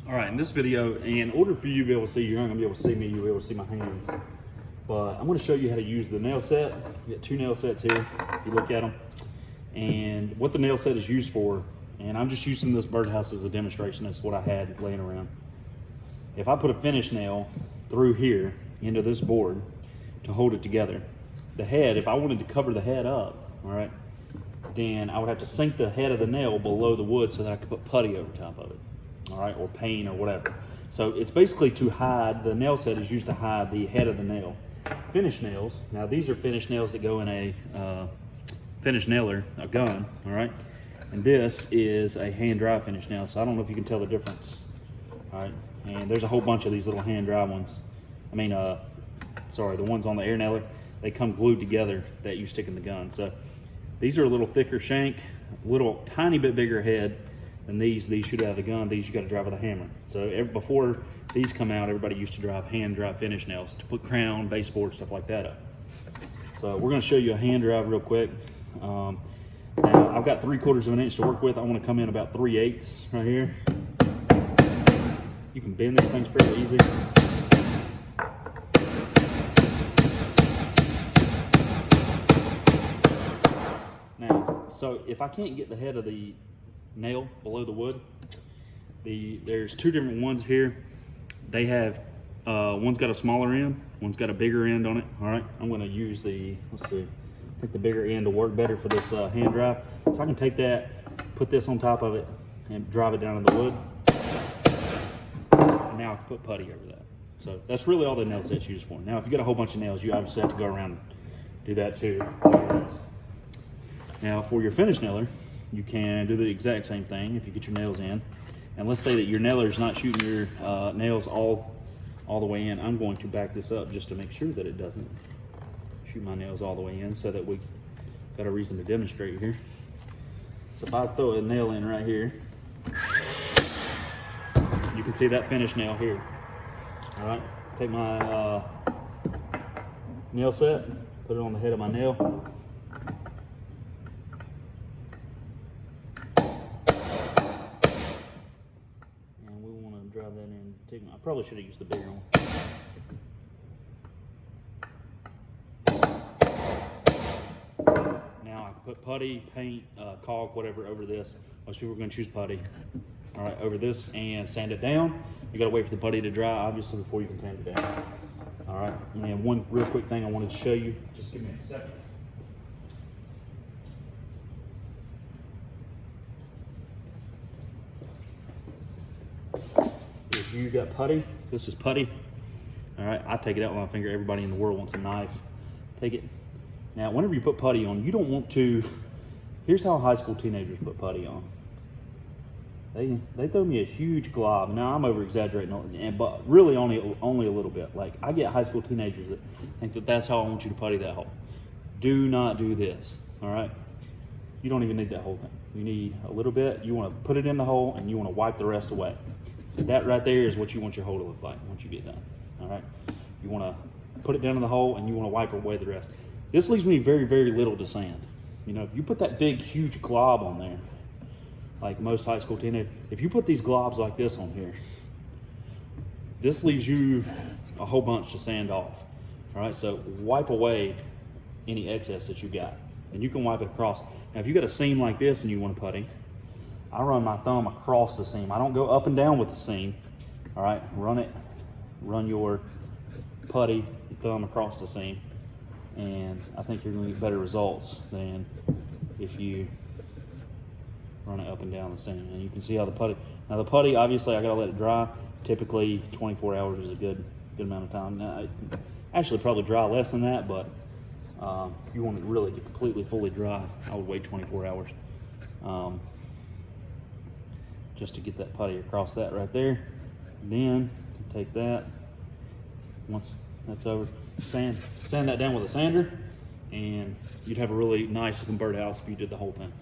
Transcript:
All right, in this video, in order for you to be able to see, you're not gonna be able to see me, you'll be able to see my hands. But I'm gonna show you how to use the nail set. You got two nail sets here, if you look at them. And what the nail set is used for, and I'm just using this birdhouse as a demonstration, that's what I had laying around. If I put a finish nail through here into this board to hold it together, the head, if I wanted to cover the head up, all right, then I would have to sink the head of the nail below the wood so that I could put putty over top of it, all right, or paint or whatever. So it's basically to hide, the nail set is used to hide the head of the nail. Finish nails, now these are finish nails that go in a finish nailer, a gun, all right? And this is a hand dry finish nail, so I don't know if you can tell the difference, all right? And there's a whole bunch of these little hand dry ones. Sorry, the ones on the air nailer, they come glued together that you stick in the gun. So these are a little thicker shank, a little tiny bit bigger head than these. These shoot out of the gun, these you gotta drive with a hammer. So before these come out, everybody used to drive hand dry finish nails to put crown, baseboard, stuff like that up. So we're gonna show you a hand drive real quick. Now I've got 3/4 of an inch to work with. I wanna come in about 3/8 right here. You can bend these things fairly easy. Now, so if I can't get the head of the nail below the wood, there's two different ones here. They have, one's got a smaller end, one's got a bigger end on it. All right, I'm gonna use let's see, I think the bigger end will work better for this hand drive. So I can take that, put this on top of it, and drive it down in the wood. And now I can put putty over that. So that's really all the nail set's used for. Now, if you got a whole bunch of nails, you obviously have to go around and do that too. Now, for your finish nailer, you can do the exact same thing if you get your nails in. And let's say that your nailer is not shooting your nails all the way in. I'm going to back this up just to make sure that it doesn't shoot my nails all the way in, so that we got a reason to demonstrate here. So if I throw a nail in right here, you can see that finish nail here. All right, take my nail set, put it on the head of my nail. Drive that in. I probably should have used the bigger one. Now I can put putty, paint, caulk, whatever over this. Most people are going to choose putty. All right, over this and sand it down. You got to wait for the putty to dry, obviously, before you can sand it down. All right, and one real quick thing I wanted to show you. Just give me a second. You got putty, this is putty. All right, I take it out with my finger. Everybody in the world wants a knife. Take it. Now, whenever you put putty on, you don't want to, here's how high school teenagers put putty on. They throw me a huge glob. Now, I'm over exaggerating, but really only a little bit. Like, I get high school teenagers that think that that's how I want you to putty that hole. Do not do this, all right? You don't even need that whole thing. You need a little bit. You want to put it in the hole and you want to wipe the rest away. That right there is what you want your hole to look like once you get done, all right? You want to put it down in the hole and you want to wipe away the rest. This leaves me very, very little to sand. You know, if you put that big, huge glob on there, like most high school teenagers, if you put these globs like this on here, this leaves you a whole bunch to sand off, all right? So wipe away any excess that you got, and you can wipe it across. Now, if you got a seam like this and you want to putty, I run my thumb across the seam. I don't go up and down with the seam. All right, run your putty thumb across the seam, and I think you're gonna get better results than if you run it up and down the seam. And you can see how the putty, now the putty, obviously I gotta let it dry. Typically 24 hours is a good amount of time. Now, actually probably dry less than that, but if you want it really to completely fully dry, I would wait 24 hours. Just to get that putty across that right there. Then take that, once that's over, sand that down with a sander, and you'd have a really nice looking birdhouse if you did the whole thing.